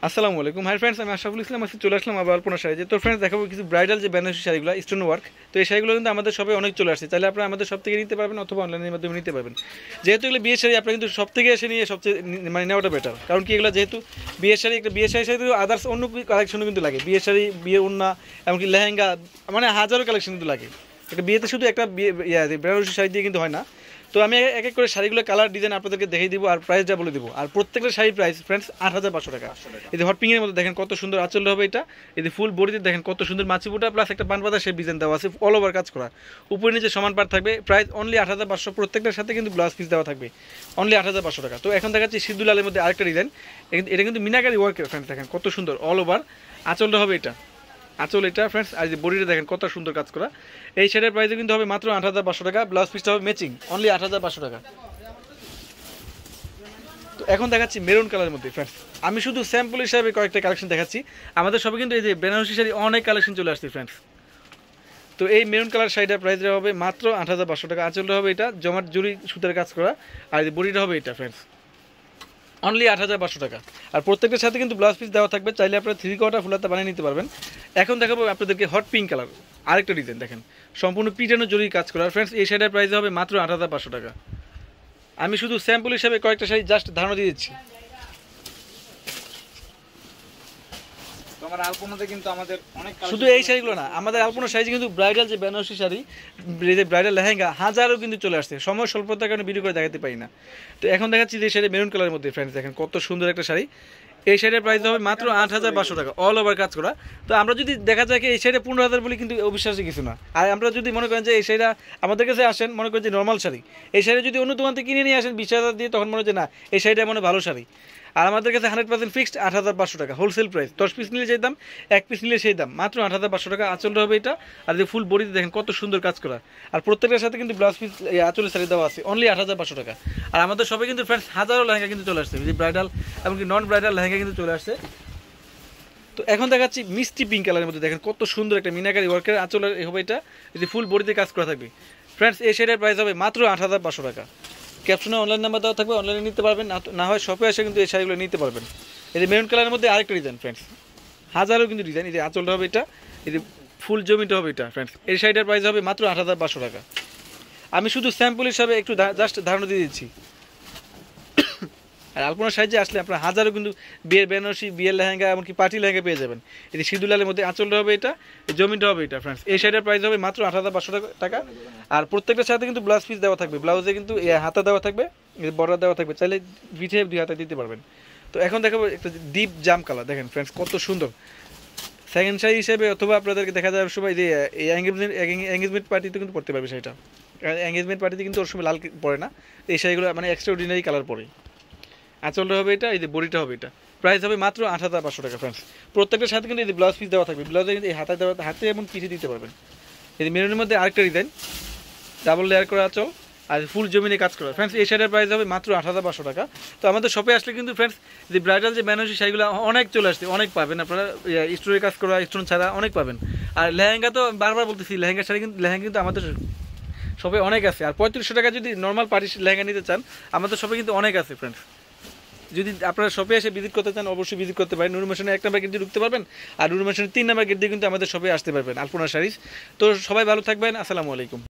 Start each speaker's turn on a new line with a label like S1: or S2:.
S1: আসসালামু আলাইকুম। Hi friends, আমি আশরাফুল ইসলাম আজকে চলে আসলাম আবার আলপনা শাড়িতে। তো ফ্রেন্ডস, দেখাবো কিছু ব্রাইডাল যে বেনারসি শাড়িগুলো স্টোন ওয়ার্ক। তো এই শাড়িগুলো কিন্তু আমাদের সবে অনেক চলে আসছে, তাহলে আপনারা আমাদের সব থেকে নিতে পারবেন অথবা অনলাইনের মাধ্যমে নিতে পারবেন। যেহেতু এগুলো বিয়ের শাড়ি, আপনারা কিন্তু সব থেকে এসে নিয়ে সবচেয়ে মানে নেওয়াটা বেটার। কারণ কি, এগুলো যেহেতু বিয়ের শাড়ি, একটা বিয়ের শাড়ির সাথে আদার্স অন্য কালেকশনও কিন্তু লাগে। বিয়ের শাড়ি, বিয়ের ওড়না, এমনকি লেহেঙ্গা, মানে হাজারো কালেকশন কিন্তু লাগে। একটা বিয়েতে শুধু একটা বেনারসি শাড়ি দিয়ে কিন্তু হয় না। তো আমি এক এক করে শাড়িগুলো কালার ডিজাইন আপনাদেরকে দেখিয়ে দিব আর প্রাইসটা বলে দিব। আর প্রত্যেকটা শাড়ির প্রাইস ফ্রেন্ডস 8,500 টাকা। এই যে হট পিঙ্কের মধ্যে দেখেন কত সুন্দর আঁচল হবে এটা। এই যে ফুল বডিতে দেখেন কত সুন্দর মাছিবুটা প্লাস একটা পানপাতা শেপ ডিজাইন দেওয়া আছে, অল ওভার কাজ করা, উপরে নিচে সমান পার থাকবে। Price only 8,500। প্রত্যেকটার সাথে কিন্তু ব্লাউজ পিস দেওয়া থাকবে, অনলি 8,500 টাকা। তো এখন দেখাচ্ছি সিঁদুর লালের মধ্যে আরেকটা ডিজাইন। এটা কিন্তু মিনাকারি ওয়ার্কের ফ্রেন্ডস, দেখেন কত সুন্দর অল ওভার আঁচলটা হবে এটা, আঁচল এটা ফ্রেন্ডস। আর যে বডিটা দেখেন কত সুন্দর কাজ করা। এই শাড়ির প্রাইসে কিন্তু হবে মাত্র 8,500 টাকা। ব্লাউজ পিসটা হবে ম্যাচিং, অনলি 8,500 টাকা। তো এখন দেখাচ্ছি মেরুন কালারের মধ্যে ফ্রেন্ডস। আমি শুধু স্যাম্পল হিসাবে কয়েকটা কালেকশন দেখাচ্ছি। আমাদের সবে কিন্তু এই যে বেনারসি শাড়ি অনেক কালেকশন চলে আসছে ফ্রেন্ডস। তো এই মেরুন কালার শাড়িটার প্রাইসটা হবে মাত্র 8,500 টাকা। আঁচলটা হবে এটা জমাট জুড়ি সুতার কাজ করা, আর এই বডিটা হবে এটা ফ্রেন্ডস, অনলি 8,500 টাকা। আর প্রত্যেকটার সাথে কিন্তু ব্লাউজ পিস দেওয়া থাকবে, চাইলে আপনারা 3/4 ফুলাতে বানিয়ে নিতে পারবেন। এখন দেখাবো আপনাদেরকে হট পিঙ্ক কালার আরেকটা ডিজাইন, দেখেন সম্পূর্ণ পিটানো জড়ি কাজ করা ফ্রেন্ডস। এই শাড়িটার প্রাইস হবে মাত্র 8,500 টাকা। আমি শুধু স্যাম্পল হিসাবে কয়েকটা শাড়ি জাস্ট ধারণা দিয়ে দিচ্ছি। শুধু এই শাড়িগুলো না, আমাদের আলপনা শাড়ি কিন্তু ব্রাইডাল যে বেনারসি শাড়ি, ব্রাইডাল লেহেঙ্গা হাজারও কিন্তু চলে আসছে। সময় স্বল্পতার কারণে ভিডিও করে দেখাতে পারি না। তো এখন দেখাচ্ছি যে শাড়ি মেরুন কালারের মধ্যে ফ্রেন্ডস, দেখেন কত সুন্দর একটা শাড়ি। এই শাড়ির প্রাইস হবে মাত্র 8,500 টাকা, অল ওভার কাজ করা। তো আমরা যদি দেখা যায় কি এই শাড়িটা 15,000 বলি, কিন্তু অবিশ্বাসী কিছু না। আর আমরা যদি মনে করেন যে এই শাড়িটা আমাদের কাছে আসেন, মনে করেন যে নর্মাল শাড়ি, এই শাড়ি যদি অন্য দোকান থেকে কিনে নিয়ে আসেন 20,000 দিয়ে, তখন মনে হয় যে না এই শাড়িটা মনে ভালো শাড়ি। আর আমাদের কাছে 100% ফিক্সড 8,500 টাকা হোলসেল প্রাইস। 10 পিস নিলে সেই দাম, 1 পিস নিলে সেই দাম, মাত্র 8,500 টাকা। আঁচলটা হবে এটা, আর যে ফুল বডিতে দেখেন কত সুন্দর কাজ করা। আর প্রত্যেকটার সাথে কিন্তু ব্লাউজ পিস আঁচলের শাড়ি দেওয়া আছে, অনলি 8,500 টাকা। আর আমাদের সবাই কিন্তু ফ্রেন্ডস হাজারো লেহেঙ্গা কিন্তু চলে আসছে, যে ব্রাইডাল এমনকি নন ব্রাইডাল লেহেঙ্গা কিন্তু চলে আসছে। তো এখন দেখাচ্ছি মিষ্টি পিঙ্ক কালারের মধ্যে, দেখেন কত সুন্দর একটা মিনাকারি ওয়ার্কের আঁচলের হবে এটা, যদি ফুল বডিতে কাজ করা থাকবে ফ্রেন্ডস। এই শাড়ির প্রাইস হবে মাত্র 8,500 টাকা। ক্যাপশনে অনলাইন নাম্বার দেওয়া থাকবে, অনলাইনে নিতে পারবেন, না হয় শপে এসে কিন্তু এই শাড়িগুলো নিতে পারবেন। এই যে মেরুন কালারের মধ্যে আরেকটা ডিজাইন ফ্রেন্ডস, হাজারও কিন্তু ডিজাইন। এই যে আঁচলটা হবে এটা, এই যে ফুল জমিটা হবে এটা ফ্রেন্ডস। এই শাড়িটার প্রাইস হবে মাত্র 8,500 টাকা। আমি শুধু স্যাম্পল হিসাবে একটু জাস্ট ধারণা দিয়ে দিচ্ছি। আর আলপনা সাইজে আসলে আপনার হাজারও কিন্তু বিয়ের বেনারসি, বিয়ের লেহেঙ্গা, এমনকি পার্টি লেহেঙ্গা পেয়ে যাবেন। এটি সিঁদুর লালের মধ্যে আঁচলটা হবে এটা, এই জমিটা হবে এটা ফ্রেন্ডস। এই শাড়িটার প্রাইস হবে মাত্র 8,500 টাকা। আর প্রত্যেকটার সাথে কিন্তু ব্লাউজ পিস দেওয়া থাকবে, ব্লাউজে কিন্তু হাতা দেওয়া থাকবে, বর্ডার দেওয়া থাকবে, চাইলে পিঠে 2 হাতা দিতে পারবেন। তো এখন দেখাবো একটা ডিপ জাম কালার, দেখেন ফ্রেন্ডস কত সুন্দর। সেকেন্ড শাড়ি হিসেবে অথবা আপনাদেরকে দেখা যাবে সবাই যে এই এঙ্গেজমেন্ট পার্টিতে কিন্তু পড়তে পারবে শাড়িটা। এঙ্গেজমেন্ট পার্টিতে কিন্তু ওর সময় লাল পরে না, এই শাড়িগুলো মানে এক্সট্রা অর্ডিনারি কালার পরে। আঁচলটা হবে এটা, এই যে বডিটা হবে এটা, প্রাইস হবে মাত্র 8,500 টাকা ফ্রেন্ডস। প্রত্যেকটার সাথে কিন্তু এই যে ব্লাউজ পিস দেওয়া থাকবে, ব্লাউজে কিন্তু এই হাতে দেওয়া, হাতে এবং পিছিয়ে দিতে পারবেন। এই যে মেরুনের মধ্যে আরেকটা ডিজাইন, ডাবল লেয়ার করা আঁচল আর ফুল জমিনে কাজ করা ফ্রেন্ডস। এই শাড়ির প্রাইস হবে মাত্র 8,500 টাকা। তো আমাদের শপে আসলে কিন্তু ফ্রেন্ডস যে ব্রাইডাল যে বেনারসি শাড়িগুলো অনেক চলে আসছে, অনেক পাবেন আপনারা, স্টোনের কাজ করা, স্টোন ছাড়া অনেক পাবেন। আর লেহেঙ্গা তো বারবার বলতেছি, লেহেঙ্গা শাড়ি কিন্তু লেহেঙ্গা কিন্তু আমাদের শপে অনেক আছে। আর 3500 টাকা যদি নর্মাল পার্টি লেহেঙ্গা নিতে চান, আমাদের শপে কিন্তু অনেক আছে ফ্রেন্ডস। যদি আপনারা শপে এসে ভিজিট করতে চান, অবশ্যই ভিজিট করতে পারেন। নূর মেশনের 1 নম্বর গেট দিয়ে ঢুকতে পারবেন, আর নূর মেশনের 3 নম্বর গেট দিয়ে কিন্তু আমাদের শপে আসতে পারবেন আলপনা শাড়িজ। তো সবাই ভালো থাকবেন, আসসালামু আলাইকুম।